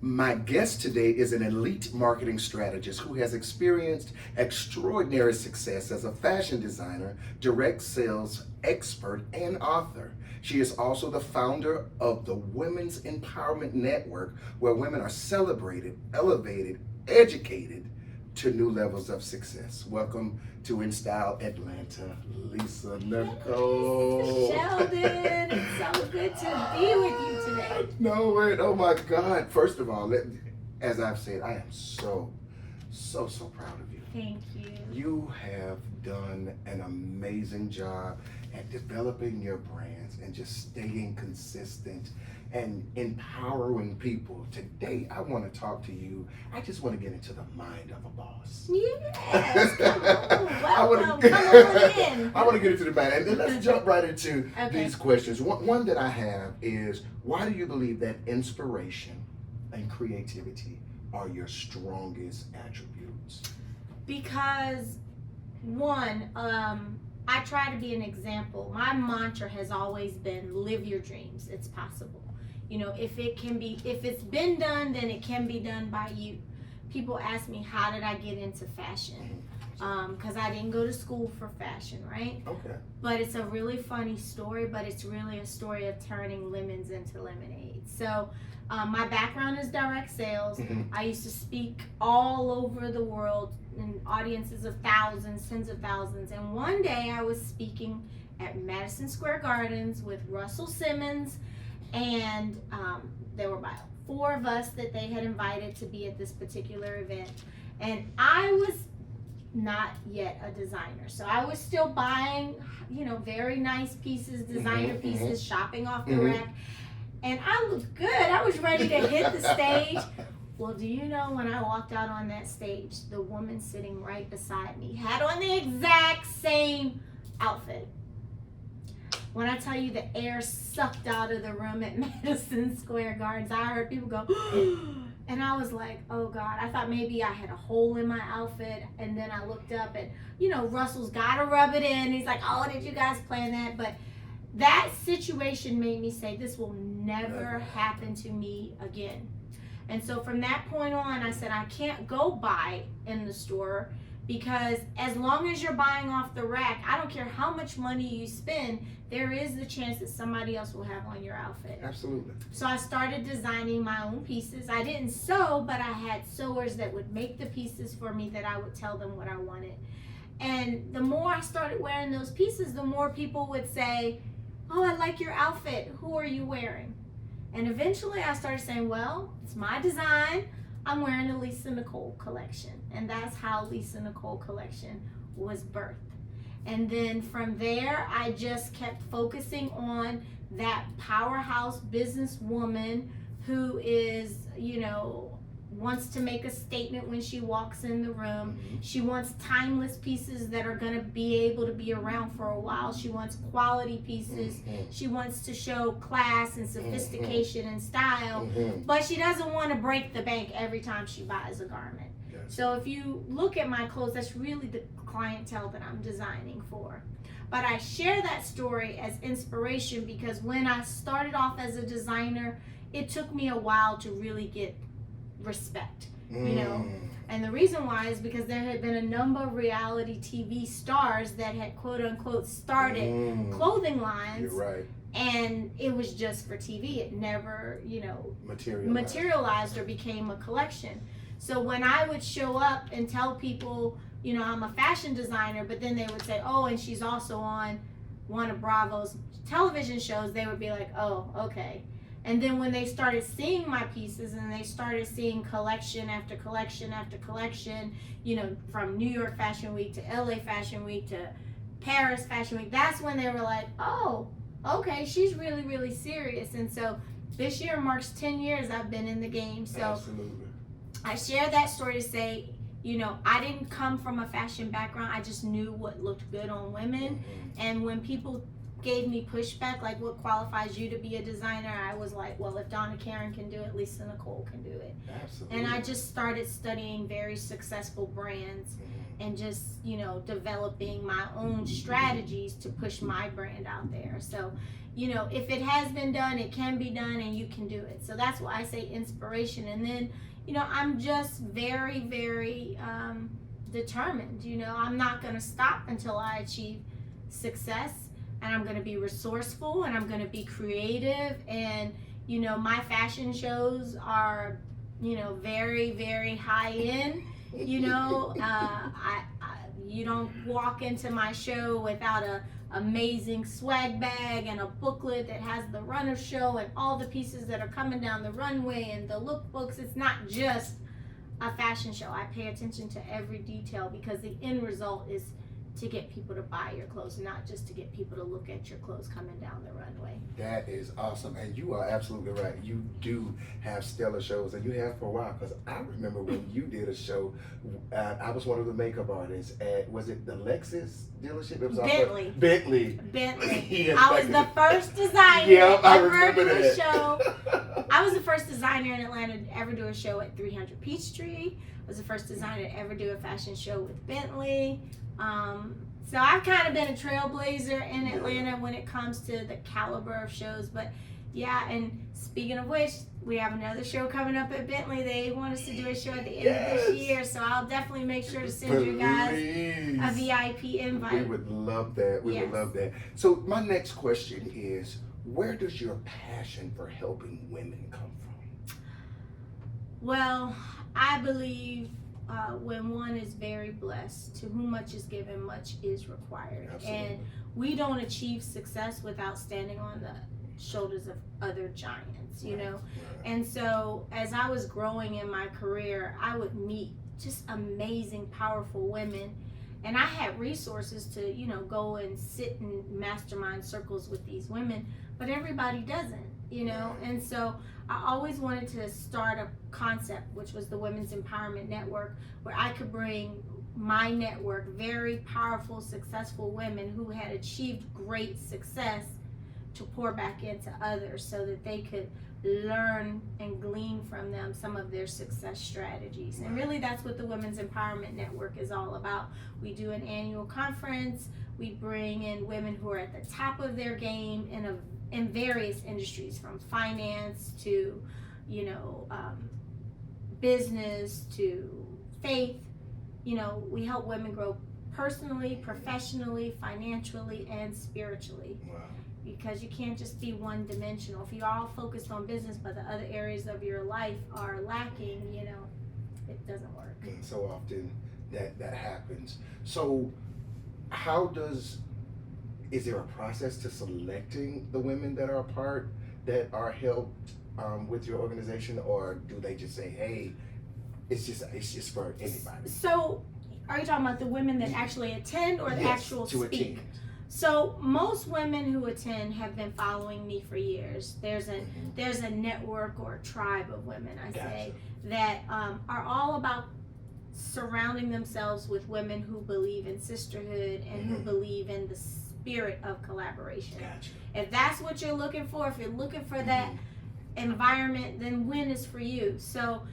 My guest today is an elite marketing strategist who has experienced extraordinary success as a fashion designer, direct sales expert, and author. She is also the founder of the Women's Empowerment Network, where women are celebrated, elevated, educated to new levels of success. Welcome to In Style Atlanta, Lisa Nicole. Sheldon, it's so good to be with you today. No, wait, oh my God. First of all, as I've said, I am so proud of you. Thank you. You have done an amazing job at developing your brands and just staying consistent and empowering people. Today, I want to talk to you. I just want to get into the mind of a boss. Yes, come on. Welcome. Come on in. I want to get into the mind. And then let's jump right into Okay. these questions. One that I have is, why do you believe that inspiration and creativity are your strongest attributes? Because one, I try to be an example. My mantra has always been live your dreams. It's possible. You know, if it's been done, then it can be done by you. People ask me, how did I get into fashion? Because I didn't go to school for fashion, right? Okay. But it's a really funny story, but it's really a story of turning lemons into lemonade. So my background is direct sales. I used to speak all over the world in audiences of thousands, tens of thousands. And one day I was speaking at Madison Square Gardens with Russell Simmons, and there were about 4 of us that they had invited to be at this particular event. And I was not yet a designer, so I was still buying, very nice pieces, designer pieces, shopping off the rack, and I looked good. I was ready to hit the stage. Well, do you know, when I walked out on that stage, the woman sitting right beside me had on the exact same outfit. When I tell you the air sucked out of the room at Madison Square Gardens, I heard people go, and I was like, oh God, I thought maybe I had a hole in my outfit. And then I looked up and, Russell's got to rub it in. He's like, oh, did you guys plan that? But that situation made me say, this will never happen to me again. And so from that point on, I said, I can't go buy in the store, because as long as you're buying off the rack, I don't care how much money you spend, there is the chance that somebody else will have on your outfit. Absolutely. So I started designing my own pieces. I didn't sew, but I had sewers that would make the pieces for me, that I would tell them what I wanted. And the more I started wearing those pieces, the more people would say, oh, I like your outfit. Who are you wearing? And eventually I started saying, well, it's my design. I'm wearing the Lisa Nicole collection. And that's how Lisa Nicole collection was birthed. And then from there, I just kept focusing on that powerhouse businesswoman who is, wants to make a statement when she walks in the room. She wants timeless pieces that are going to be able to be around for a while. She wants quality pieces. She wants to show class and sophistication and style, but she doesn't want to break the bank every time she buys a garment. So if you look at my clothes, that's really the clientele that I'm designing for. But I share that story as inspiration, because when I started off as a designer, it took me a while to really get respect, and the reason why is because there had been a number of reality TV stars that had quote unquote started clothing lines. You're right. And it was just for TV. It never, materialized or became a collection. So when I would show up and tell people, I'm a fashion designer, but then they would say, oh, and she's also on one of Bravo's television shows, they would be like, oh, okay. And then when they started seeing my pieces and they started seeing collection after collection after collection, from New York Fashion Week to LA Fashion Week to Paris Fashion Week, that's when they were like, oh, okay, she's really, really serious. And so this year marks 10 years I've been in the game. So Absolutely. I share that story to say, I didn't come from a fashion background. I just knew what looked good on women. And when people gave me pushback, like, what qualifies you to be a designer, I was like, well, if Donna Karen can do it, Lisa Nicole can do it. Absolutely. And I just started studying very successful brands and just, developing my own strategies to push my brand out there. So if it has been done, it can be done and you can do it. So that's why I say inspiration. And then, I'm just very, very determined. I'm not going to stop until I achieve success, and I'm going to be resourceful, and I'm going to be creative. And, my fashion shows are, very, very high end. You don't walk into my show without a amazing swag bag and a booklet that has the runner show and all the pieces that are coming down the runway and the lookbooks. It's not just a fashion show. I pay attention to every detail because the end result is to get people to buy your clothes, not just to get people to look at your clothes coming down the runway. That is awesome, and you are absolutely right. You do have stellar shows, and you have for a while, because I remember when you did a show, I was one of the makeup artists at, was it the Lexus dealership? It was Bentley. Bentley. Yes, I was the first designer ever to do a show. I was the first designer in Atlanta to ever do a show at 300 Peachtree. I was the first designer to ever do a fashion show with Bentley. So I've kind of been a trailblazer in Atlanta when it comes to the caliber of shows. But yeah, and speaking of which, we have another show coming up at Bentley. They want us to do a show at the end of this year, so I'll definitely make sure to send you guys a VIP invite. We would love that. We would love that. So my next question is, where does your passion for helping women come from? Well, I believe when one is very blessed, to whom much is given, much is required. Absolutely. And we don't achieve success without standing on the shoulders of other giants, you know? And so as I was growing in my career, I would meet just amazing, powerful women. And I had resources to, go and sit in mastermind circles with these women, but everybody doesn't, And so I always wanted to start a concept, which was the Women's Empowerment Network, where I could bring my network, very powerful, successful women who had achieved great success, to pour back into others so that they could learn and glean from them some of their success strategies. And really that's what the Women's Empowerment Network is all about. We do an annual conference. We bring in women who are at the top of their game in various industries, from finance to business to faith. We help women grow personally, professionally, financially, and spiritually. Wow. Because you can't just be one dimensional. If you're all focused on business but the other areas of your life are lacking, it doesn't work. And so often that happens. So is there a process to selecting the women that are helped with your organization, or do they just say, hey, it's just for anybody? So are you talking about the women that actually attend, or the actual to speak? Attend. So most women who attend have been following me for years. There's a network or a tribe of women, I say, that are all about surrounding themselves with women who believe in sisterhood and who believe in the spirit of collaboration. If that's what you're looking for, if you're looking for that environment, then WIN is for you. So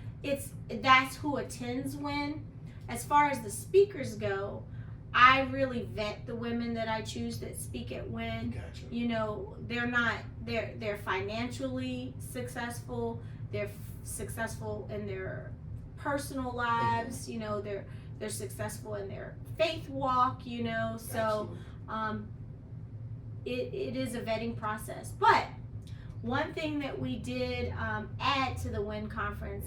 that's who attends WIN. As far as the speakers go, I really vet the women that I choose that speak at WIN. They're financially successful. They're successful in their personal lives. They're successful in their faith walk. So it is a vetting process. But one thing that we did add to the WIN conference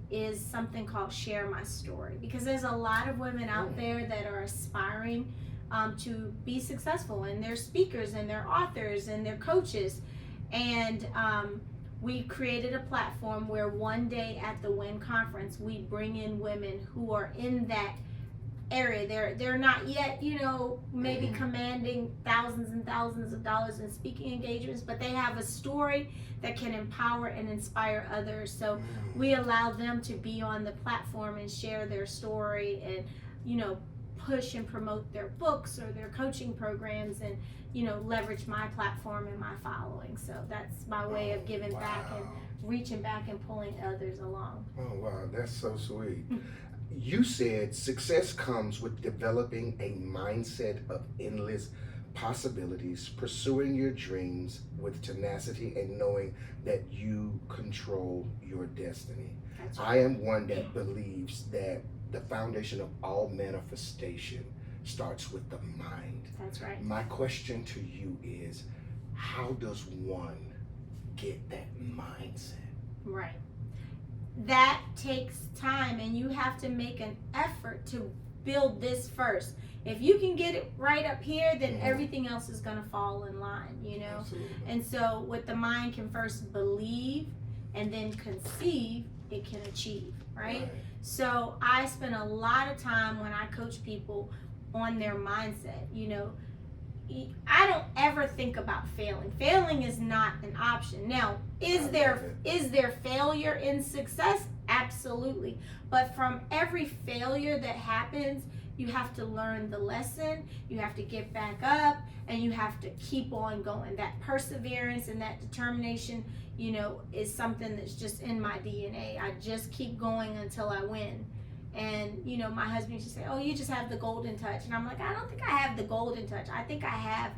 is something called Share My Story, because there's a lot of women out there that are aspiring to be successful, and they're speakers and they're authors and they're coaches, and we created a platform where one day at the WIN conference we bring in women who are in that area. They're not yet maybe commanding thousands and thousands of dollars in speaking engagements, but they have a story that can empower and inspire others. So we allow them to be on the platform and share their story and push and promote their books or their coaching programs, and leverage my platform and my following. So that's my way of giving back and reaching back and pulling others along. Oh wow, that's so sweet. You said success comes with developing a mindset of endless possibilities, pursuing your dreams with tenacity, and knowing that you control your destiny. That's I am one that believes that the foundation of all manifestation starts with the mind. That's right. My question to you is, how does one get that mindset? Right. That takes time, and you have to make an effort to build this first. If you can get it right up here, then everything else is going to fall in line, you know? Absolutely. And so what the mind can first believe and then conceive, it can achieve, right? So I spend a lot of time when I coach people on their mindset. You know, I don't ever think about failing. Failing is not an option. Now, is there failure in success? Absolutely. But from every failure that happens, you have to learn the lesson, you have to get back up, and you have to keep on going. That perseverance and that determination, you know, is something that's just in my DNA. I just keep going until I win. And, you know, my husband used to say, oh, you just have the golden touch. And I'm like, I don't think I have the golden touch. I think I have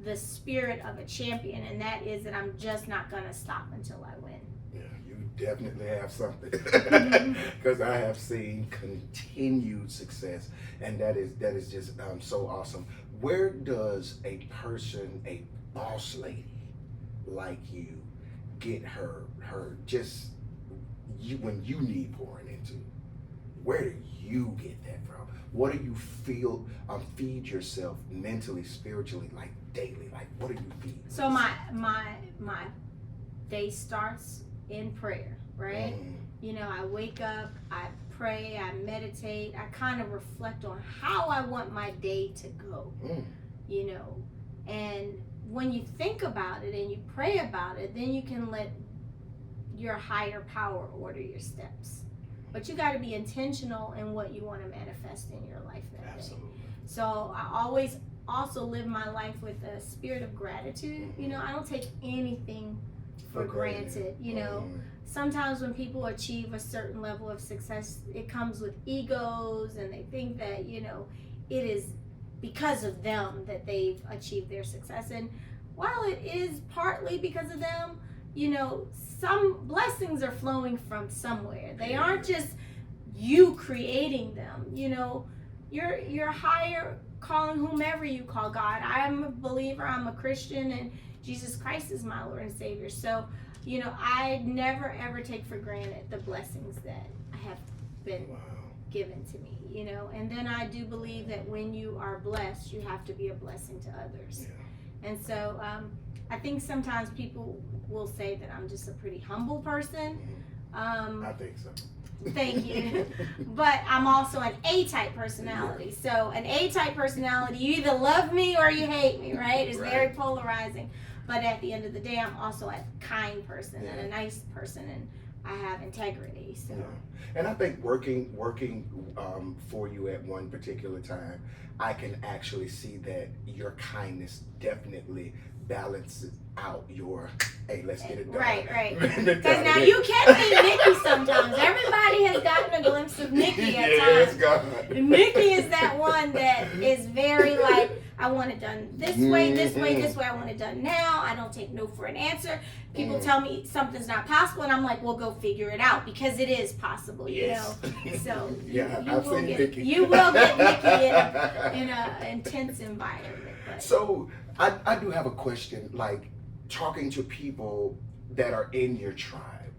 the spirit of a champion, and that is that I'm just not going to stop until I win. Yeah, you definitely have something. Because I have seen continued success, and that is just so awesome. Where does a person, a boss lady like you, get her just you when you need pouring into? Where do you get that from? What do you feel feed yourself mentally, spiritually, like daily? Like, what do you feed? So my day starts in prayer, right? You know, I wake up, I pray, I meditate, I kind of reflect on how I want my day to go, you know. And when you think about it and you pray about it, then you can let your higher power order your steps. But you got to be intentional in what you want to manifest in your life that day. So I always also live my life with a spirit of gratitude. You know, I don't take anything for granted. You know, sometimes when people achieve a certain level of success, it comes with egos, and they think that, you know, it is because of them that they've achieved their success. And while it is partly because of them, you know, some blessings are flowing from somewhere. They aren't just you creating them. You know, your higher calling, whomever you call God. I'm a believer, I'm a Christian, and Jesus Christ is my Lord and Savior. So, you know, I never ever take for granted the blessings that have been given to me, you know. And then I do believe that when you are blessed, you have to be a blessing to others. And so I think sometimes people will say that I'm just a pretty humble person. I think so. Thank you. But I'm also an A-type personality. So an A-type personality, you either love me or you hate me, right? It's very polarizing. But at the end of the day, I'm also a kind person and a nice person, and I have integrity. So. And I think working for you at one particular time, I can actually see that your kindness definitely balances out your, hey, let's get it done. Right. Because now you can be Nikki sometimes. Everybody has gotten a glimpse of Nikki at times. Nikki is that one that is very like, I want it done this way, this way, this way. I want it done now. I don't take no for an answer. People tell me something's not possible, and I'm like, well, go figure it out, because it is possible, you know. So you will get Nikki in an intense environment. But. So I do have a question, like talking to people that are in your tribe,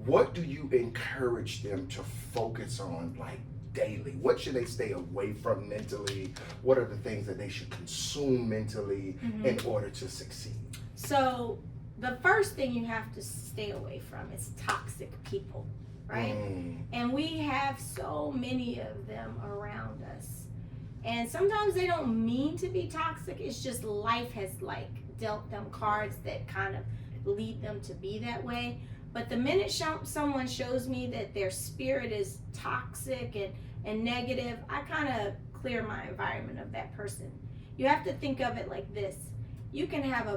what do you encourage them to focus on, like daily? What should they stay away from mentally? What are the things that they should consume mentally in order to succeed? So the first thing you have to stay away from is toxic people, right? And we have so many of them around us. And sometimes they don't mean to be toxic. It's just life has like dealt them cards that kind of lead them to be that way. But the minute someone shows me that their spirit is toxic and negative, I kind of clear my environment of that person. You have to think of it like this. You can have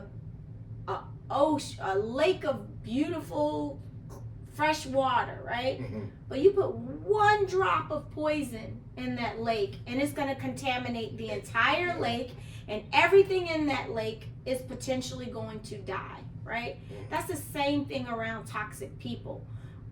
a lake of beautiful fresh water, right? Mm-hmm. But you put one drop of poison in that lake and it's going to contaminate the entire lake, and everything in that lake is potentially going to die, right? That's the same thing around toxic people.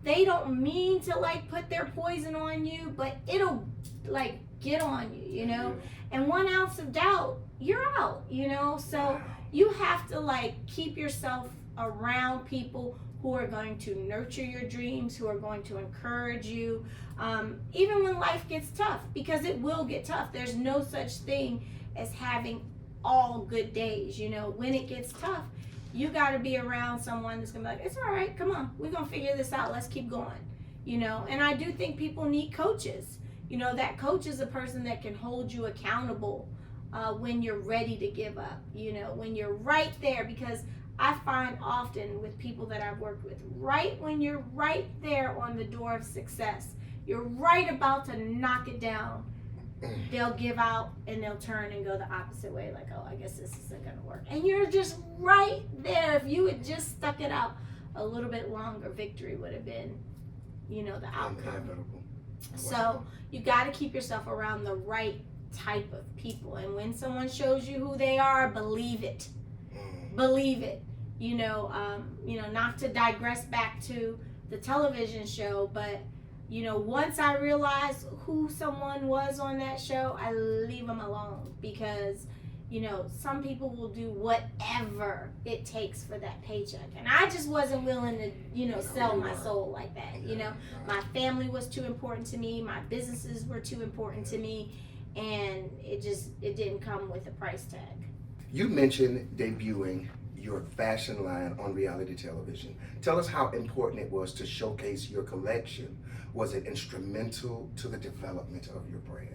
They don't mean to like put their poison on you, but it'll like get on you, you know? And 1 ounce of doubt, you're out, you know? So you have to like keep yourself around people who are going to nurture your dreams, who are going to encourage you, even when life gets tough, because it will get tough. There's no such thing as having all good days, you know? When it gets tough, you got to be around someone that's going to be like, it's all right, come on, we're going to figure this out, let's keep going, you know? And I do think people need coaches. You know, that coach is a person that can hold you accountable when you're ready to give up, you know, when you're right there. Because I find often with people that I've worked with, right when you're right there on the door of success, you're right about to knock it down, they'll give out and they'll turn and go the opposite way, like, oh, I guess this isn't going to work. And you're just right there. If you had just stuck it out a little bit longer, victory would have been, you know, the outcome. So you got to keep yourself around the right type of people. And when someone shows you who they are, believe it. Believe it. You know, not to digress back to the television show, but you know, once I realized who someone was on that show, I leave them alone, because, you know, some people will do whatever it takes for that paycheck. And I just wasn't willing to, you know, sell my soul like that. You know, my family was too important to me. My businesses were too important to me. And it didn't come with a price tag. You mentioned debuting your fashion line on reality television. Tell us how important it was to showcase your collection. Was it instrumental to the development of your brand?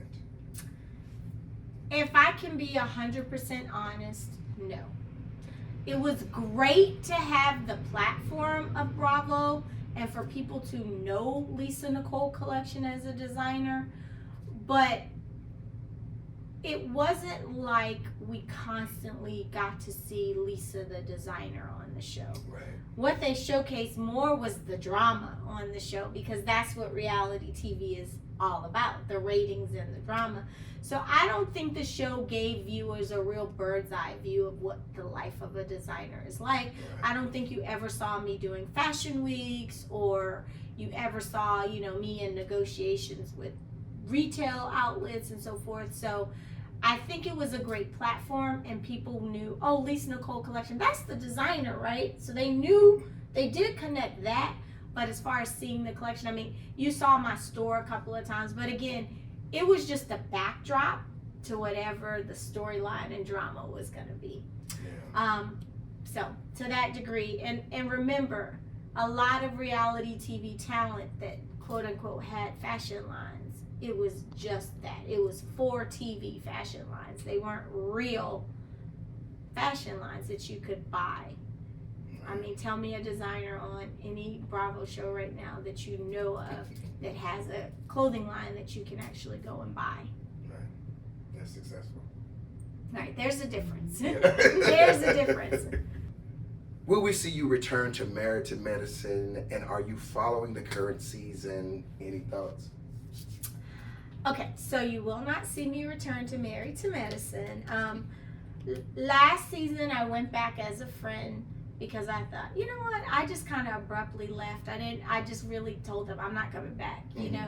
If I can be 100% honest, no. It was great to have the platform of Bravo and for people to know Lisa Nicole Collection as a designer, but it wasn't like we constantly got to see Lisa the designer on the show. Right. What they showcased more was the drama on the show, because that's what reality TV is all about, the ratings and the drama. So I don't think the show gave viewers a real bird's eye view of what the life of a designer is like. Right. I don't think you ever saw me doing fashion weeks, or you ever saw, you know, me in negotiations with retail outlets and so forth. So I think it was a great platform, and people knew, oh, Lisa Nicole Collection, that's the designer, right? So they knew, they did connect that. But as far as seeing the collection, I mean, you saw my store a couple of times, but again, it was just a backdrop to whatever the storyline and drama was going to be. Yeah. So to that degree, and remember, a lot of reality TV talent that quote unquote had fashion lines, it was just that. It was for TV fashion lines. They weren't real fashion lines that you could buy. I mean, tell me a designer on any Bravo show right now that you know of that has a clothing line that you can actually go and buy. Right. That's successful. Right, there's a difference. Yeah. There's a difference. Will we see you return to Married to Medicine, and are you following the current season? Any thoughts? Okay, so you will not see me return to Married to Medicine. Last season I went back as a friend because I thought, you know what, I just kind of abruptly left. I just really told them I'm not coming back, you know.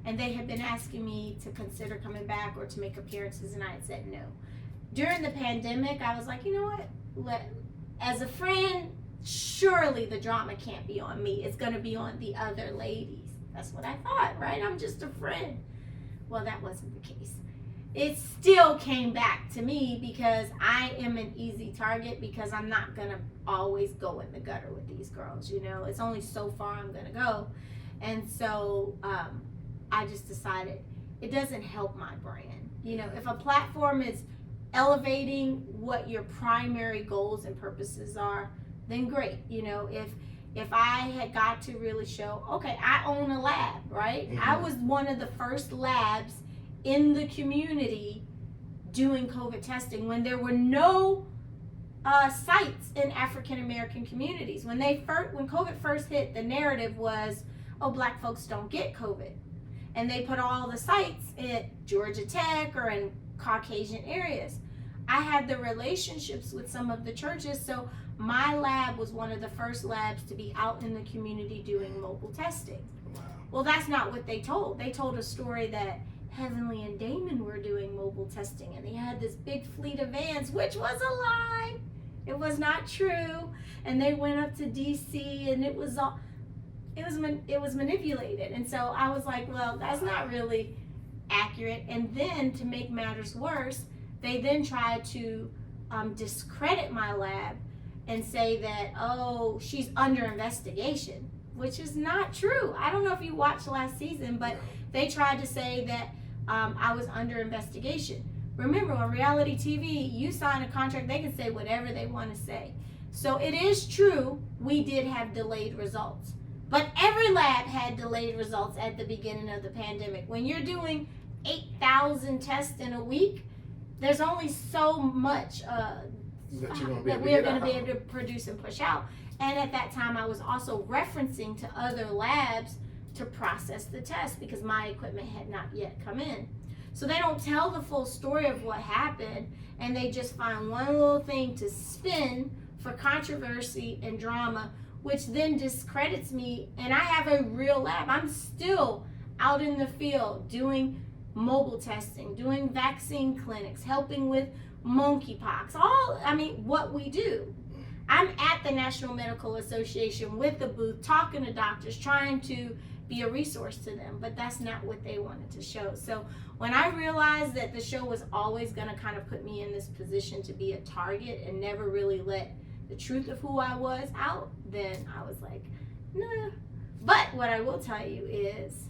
And they had been asking me to consider coming back or to make appearances, and I had said no. During the pandemic, I was like, you know what, as a friend, surely the drama can't be on me. It's going to be on the other ladies. That's what I thought, right? I'm just a friend. Well, that wasn't the case. It still came back to me because I am an easy target, because I'm not going to always go in the gutter with these girls, you know. It's only so far I'm going to go. And so I just decided it doesn't help my brand. You know, if a platform is elevating what your primary goals and purposes are, then great. You know, if I had got to really show, okay, I own a lab, right? Mm-hmm. I was one of the first labs in the community doing COVID testing when there were no sites in African American communities. When COVID first hit, the narrative was, oh, black folks don't get COVID. And they put all the sites at Georgia Tech or in Caucasian areas. I had the relationships with some of the churches, so my lab was one of the first labs to be out in the community doing mobile testing. Wow. Well, that's not what they told. They told a story that Heavenly and Damon were doing mobile testing, and they had this big fleet of vans, which was a lie. It was not true. And they went up to DC, and it was manipulated. And so I was like, well, that's not really accurate. And then to make matters worse, they then tried to discredit my lab and say that, oh, she's under investigation, which is not true. I don't know if you watched last season, but they tried to say that I was under investigation. Remember, on reality TV, you sign a contract, they can say whatever they want to say. So it is true, we did have delayed results. But every lab had delayed results at the beginning of the pandemic. When you're doing 8,000 tests in a week, there's only so much that we're going to be able to produce and push out. And at that time, I was also referencing to other labs to process the test because my equipment had not yet come in. So they don't tell the full story of what happened, and they just find one little thing to spin for controversy and drama, which then discredits me. And I have a real lab. I'm still out in the field doing mobile testing, doing vaccine clinics, helping with monkeypox, what we do. I'm at the National Medical Association with the booth, talking to doctors, trying to be a resource to them, but that's not what they wanted to show. So when I realized that the show was always going to kind of put me in this position to be a target and never really let the truth of who I was out, then I was like, nah. But what I will tell you is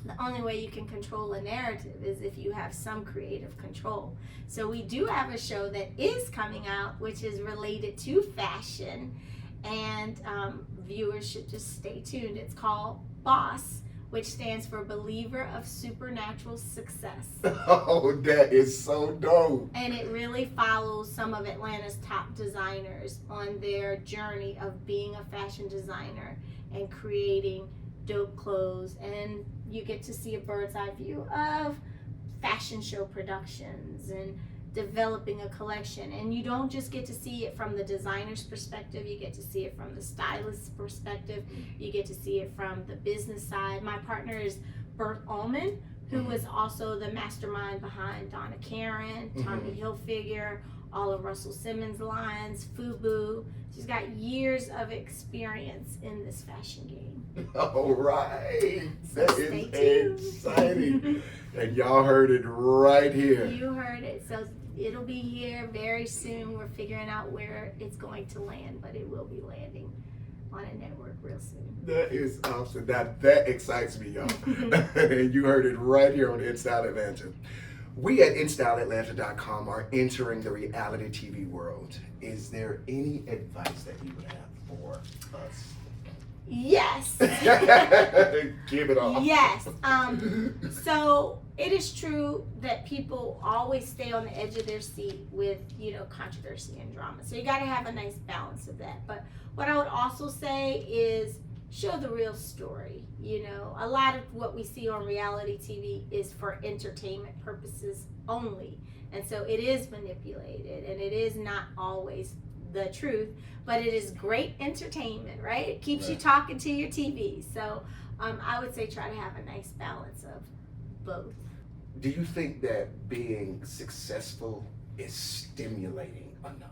the only way you can control a narrative is if you have some creative control. So we do have a show that is coming out, which is related to fashion, and viewers should just stay tuned. It's called Boss, which stands for Believer of Supernatural Success. Oh, that is so dope. And it really follows some of Atlanta's top designers on their journey of being a fashion designer and creating dope clothes. And you get to see a bird's eye view of fashion show productions and developing a collection. And you don't just get to see it from the designer's perspective, you get to see it from the stylist's perspective, you get to see it from the business side. My partner is Bert Ullman, who was also the mastermind behind Donna Karan, Tommy Hilfiger, all of Russell Simmons' lines, FUBU. She's got years of experience in this fashion game. All right. So that is exciting. And y'all heard it right here. You heard it. So it'll be here very soon. We're figuring out where it's going to land, but it will be landing on a network real soon. That is awesome. That excites me, y'all. And you heard it right here on InStyle Atlanta. We at InStyleAtlanta.com are entering the reality TV world. Is there any advice that you would have for us? Yes. Give it all. Yes. So it is true that people always stay on the edge of their seat with, controversy and drama. So you got to have a nice balance of that. But what I would also say is show the real story. A lot of what we see on reality TV is for entertainment purposes only. And so it is manipulated, and it is not always the truth, but it is great entertainment, right? It keeps you talking to your TV. So I would say try to have a nice balance of both. Do you think that being successful is stimulating enough?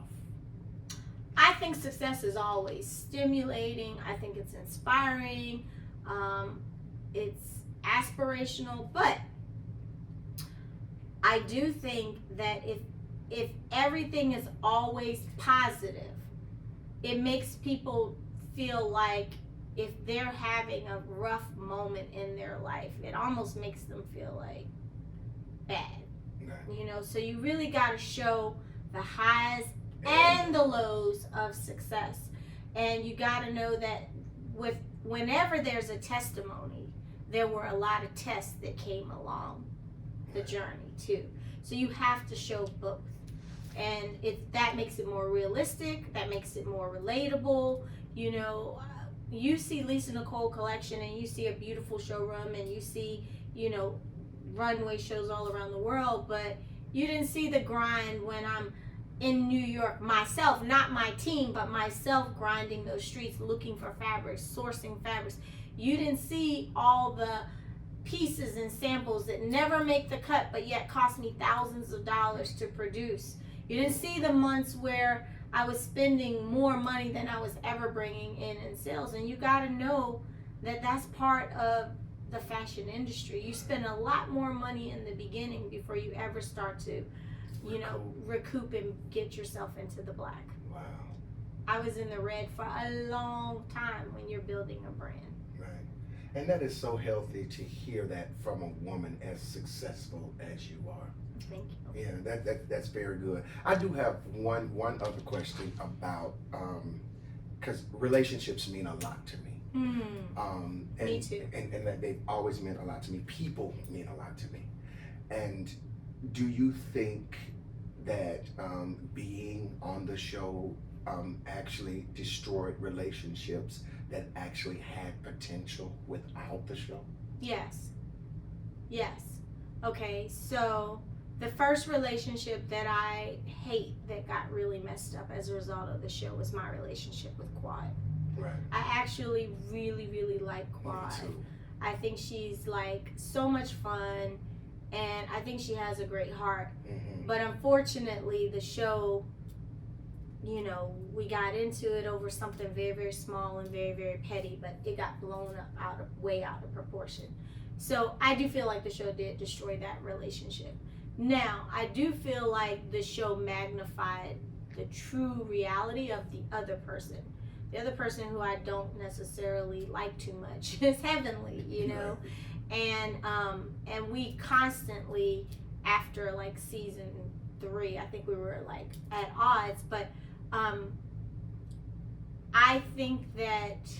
I think success is always stimulating. I think it's inspiring. It's aspirational, but I do think that if everything is always positive, it makes people feel like if they're having a rough moment in their life, it almost makes them feel like bad. So you really got to show the highs and the lows of success. And you got to know that whenever there's a testimony, there were a lot of tests that came along the journey too. So you have to show both. and that makes it more realistic, that makes it more relatable. You know, you see Lisa Nicole collection and you see a beautiful showroom and you see, you know, runway shows all around the world, but you didn't see the grind when I'm in New York myself, not my team, but myself grinding those streets, looking for fabrics, sourcing fabrics. You didn't see all the pieces and samples that never make the cut, but yet cost me thousands of dollars to produce. You didn't see the months where I was spending more money than I was ever bringing in sales. And you got to know that that's part of the fashion industry. You spend a lot more money in the beginning before you ever start to, you know, recoup and get yourself into the black. Wow. I was in the red for a long time when you're building a brand. Right. And that is so healthy to hear that from a woman as successful as you are. Thank you. Yeah, that's very good. I do have one other question about, because relationships mean a lot to me. Me too. And that they've always meant a lot to me. People mean a lot to me. And do you think that being on the show actually destroyed relationships that actually had potential without the show? Yes. Okay, so the first relationship that I hate that got really messed up as a result of the show was my relationship with Quad. Right. I actually really like Quad. Me too. I think she's like so much fun, and I think she has a great heart. Mm-hmm. But unfortunately, the show, you know, we got into it over something very small and very petty, but it got blown up way out of proportion. So I do feel like the show did destroy that relationship. Now, I do feel like the show magnified the true reality of the other person. The other person who I don't necessarily like too much is Heavenly, you know? And we constantly, after like season 3, I think we were like at odds, but I think that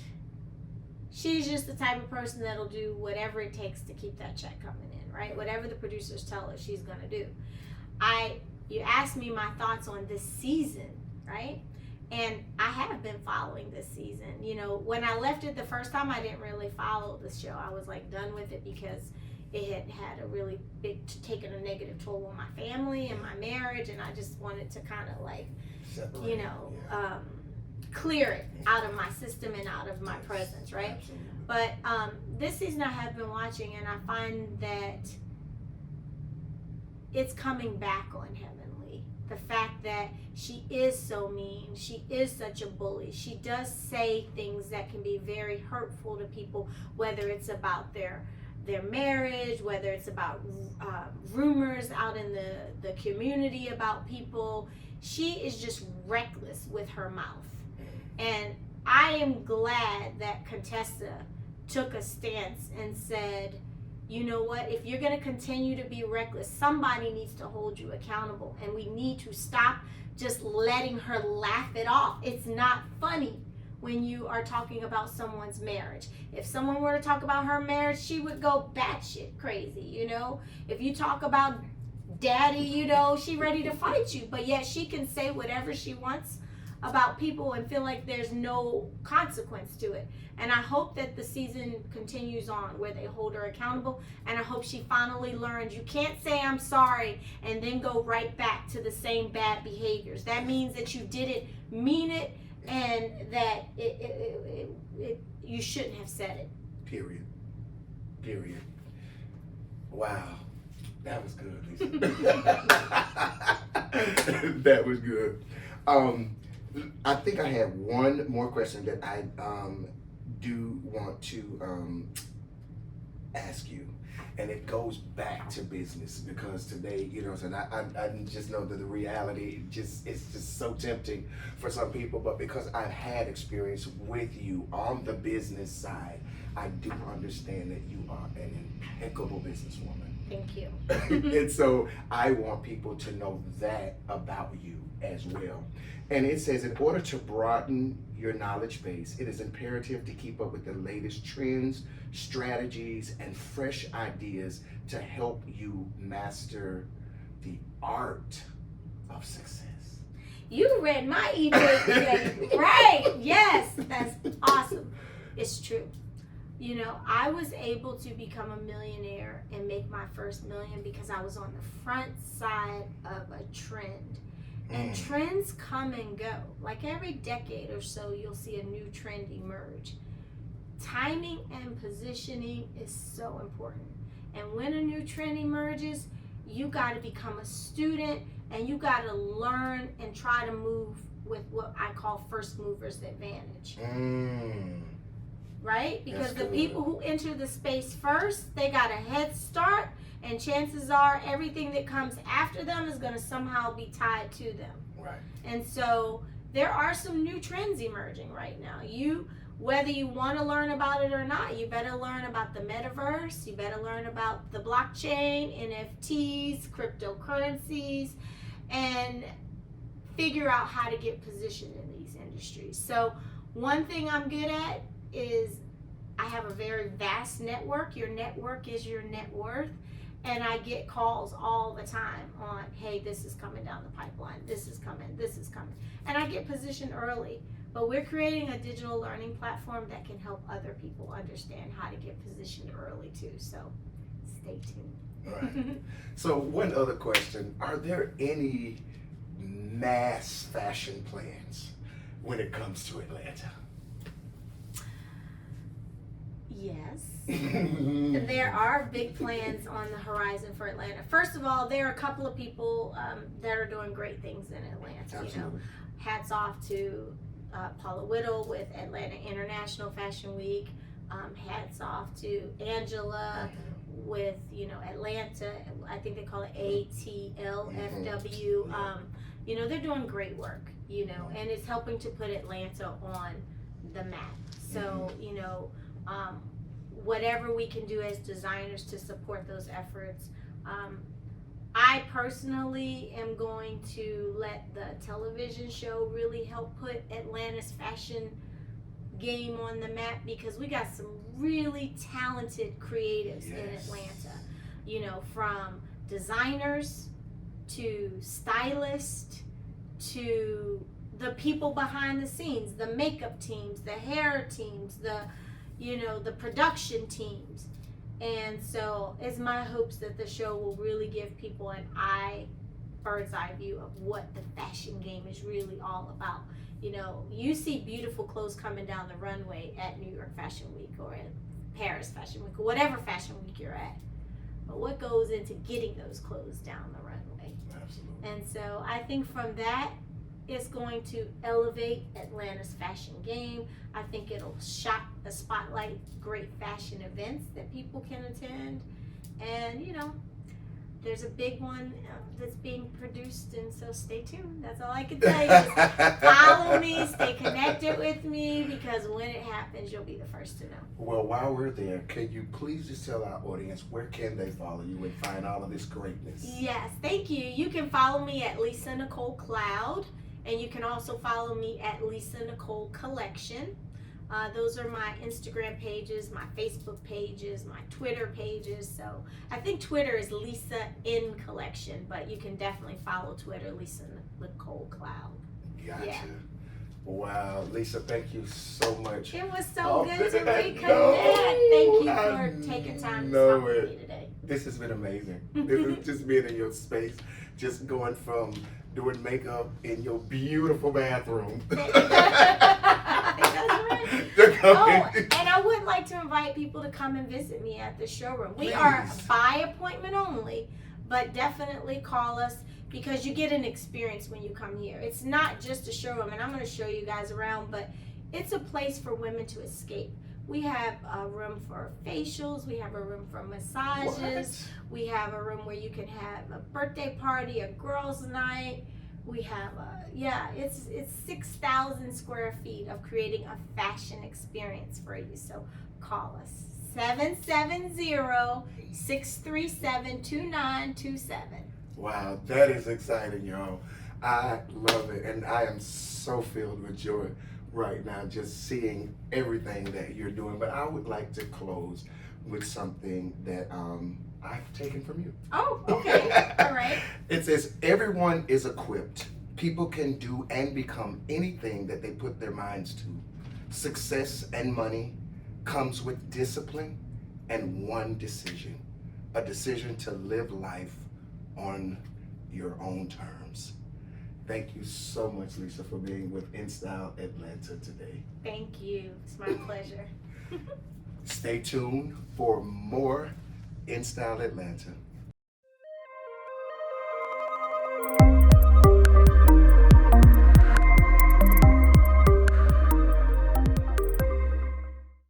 she's just the type of person that'll do whatever it takes to keep that check coming in, right? Whatever the producers tell her, she's gonna do. You asked me my thoughts on this season, right? And I have been following this season. You know, when I left it the first time, I didn't really follow the show. I was like done with it because it had a really big, taken a negative toll on my family and my marriage, and I just wanted to kind of like, you know, clear it out of my system and out of my presence, right? Absolutely. But this season I have been watching, and I find that it's coming back on Heavenly. The fact that she is so mean, she is such a bully, she does say things that can be very hurtful to people, whether it's about their marriage, whether it's about rumors out in the community about people. She is just reckless with her mouth. And I am glad that Contessa took a stance and said, you know what, if you're going to continue to be reckless, somebody needs to hold you accountable, and we need to stop just letting her laugh it off. It's not funny when you are talking about someone's marriage. If someone were to talk about her marriage, she would go batshit crazy, you know? If you talk about daddy, you know, she ready to fight you, but yet she can say whatever she wants about people and feel like there's no consequence to it. And I hope that the season continues on where they hold her accountable, and I hope she finally learns you can't say I'm sorry and then go right back to the same bad behaviors. That means that you didn't mean it, and that you shouldn't have said it. Period. Wow. That was good, Lisa. That was good. I think I had one more question that I do want to ask you, and it goes back to business, because today, you know, and I just know that the reality it's just so tempting for some people, but because I've had experience with you on the business side, I do understand that you are an impeccable businesswoman. Thank you. And so I want people to know that about you as well. And it says, in order to broaden your knowledge base, it is imperative to keep up with the latest trends, strategies, and fresh ideas to help you master the art of success. You read my ebook today. Right. Yes. That's awesome. It's true. You know, I was able to become a millionaire and make my first million because I was on the front side of a trend. And trends come and go. Like every decade or so, you'll see a new trend emerge. Timing and positioning is so important. And when a new trend emerges, you got to become a student and you got to learn and try to move with what I call first movers advantage. Right? Because the people who enter the space first, they got a head start, and chances are everything that comes after them is going to somehow be tied to them. Right. And so there are some new trends emerging right now. Whether you want to learn about it or not, you better learn about the metaverse, you better learn about the blockchain, NFTs, cryptocurrencies, and figure out how to get positioned in these industries. So one thing I'm good at is I have a very vast network. Your network is your net worth. And I get calls all the time on, hey, this is coming down the pipeline. This is coming. This is coming. And I get positioned early. But we're creating a digital learning platform that can help other people understand how to get positioned early too. So stay tuned. Right. So one other question. Are there any mass fashion plans when it comes to Atlanta? Yes. There are big plans on the horizon for Atlanta. First of all, there are a couple of people that are doing great things in Atlanta. Absolutely. You know, hats off to Paula Whittle with Atlanta International Fashion Week. Hats off to Angela with, you know, Atlanta. I think they call it ATLFW. You know, they're doing great work, you know, and it's helping to put Atlanta on the map. So, you know, whatever we can do as designers to support those efforts. I personally am going to let the television show really help put Atlanta's fashion game on the map, because we got some really talented creatives in Atlanta, you know, from designers to stylists to the people behind the scenes, the makeup teams, the hair teams, the production teams. And so it's my hopes that the show will really give people an bird's eye view of what the fashion game is really all about. You know, you see beautiful clothes coming down the runway at New York Fashion Week or at Paris Fashion Week or whatever fashion week you're at. But what goes into getting those clothes down the runway? Absolutely. And so I think from that, it's going to elevate Atlanta's fashion game. I think it'll spotlight great fashion events that people can attend. And, you know, there's a big one that's being produced, and so stay tuned. That's all I can tell you. Just follow me, stay connected with me, because when it happens, you'll be the first to know. Well, while we're there, can you please just tell our audience where can they follow you and find all of this greatness? Yes, thank you. You can follow me at Lisa Nicole Cloud, and you can also follow me at Lisa Nicole Collection. Those are my Instagram pages, my Facebook pages, my Twitter pages. So I think Twitter is Lisa in Collection, but you can definitely follow Twitter, Lisa Nicole Cloud. Gotcha. Yeah. Wow, Lisa, thank you so much. It was so good to reconnect. Thank you for taking time to talk with me today. This has been amazing. This is just being in your space, just going from doing makeup in your beautiful bathroom. I think that's right. Oh, and I would like to invite people to come and visit me at the showroom. We are by appointment only, but definitely call us, because you get an experience when you come here. It's not just a showroom, and I'm going to show you guys around, but it's a place for women to escape. We have a room for facials, we have a room for massages, we have a room where you can have a birthday party, a girls' night. We have it's 6,000 square feet of creating a fashion experience for you. So call us 770-637-2927. Wow, that is exciting, y'all. I love it, and I am so filled with joy right now just seeing everything that you're doing. But I would like to close with something that I've taken from you. Oh, okay. All right. It says, everyone is equipped. People can do and become anything that they put their minds to. Success and money comes with discipline and one decision, a decision to live life on your own terms. Thank you so much, Lisa, for being with InStyle Atlanta today. Thank you. It's my pleasure. Stay tuned for more InStyle Atlanta.